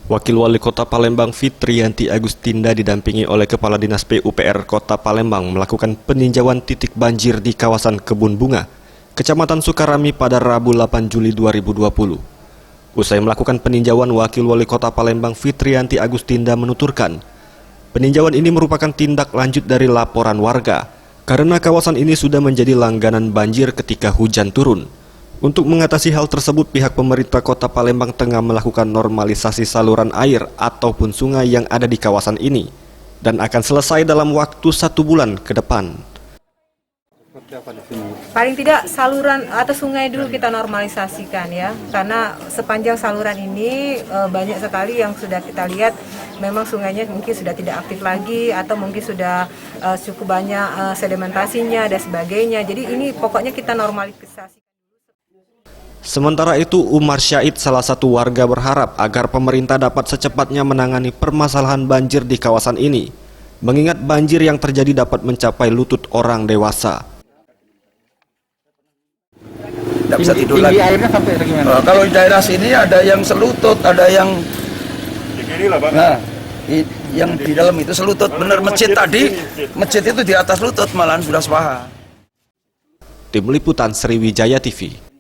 Wakil Wali Kota Palembang Fitriyanti Agustinda didampingi oleh Kepala Dinas PUPR Kota Palembang melakukan peninjauan titik banjir di kawasan Kebun Bunga, Kecamatan Sukarami pada Rabu 8 Juli 2020. Usai melakukan peninjauan, Wakil Wali Kota Palembang Fitriyanti Agustinda menuturkan, peninjauan ini merupakan tindak lanjut dari laporan warga, karena kawasan ini sudah menjadi langganan banjir ketika hujan turun. Untuk mengatasi hal tersebut, pihak pemerintah Kota Palembang tengah melakukan normalisasi saluran air ataupun sungai yang ada di kawasan ini dan akan selesai dalam waktu 1 bulan ke depan. Paling tidak saluran atau sungai dulu kita normalisasikan ya, karena sepanjang saluran ini banyak sekali yang sudah kita lihat memang sungainya mungkin sudah tidak aktif lagi atau mungkin sudah cukup banyak sedimentasinya dan sebagainya. Jadi ini pokoknya kita normalisasi. Sementara itu, Umar Syahid, salah satu warga, berharap agar pemerintah dapat secepatnya menangani permasalahan banjir di kawasan ini, mengingat banjir yang terjadi dapat mencapai lutut orang dewasa. Tidak bisa tidur lagi. Airnya sampai segimana? Kalau di daerah sini ada yang selutut, ada yang yang di dalam itu selutut. Bener, masjid tadi, masjid itu di atas lutut malahan sudah sepaha. Tim Liputan Sriwijaya TV.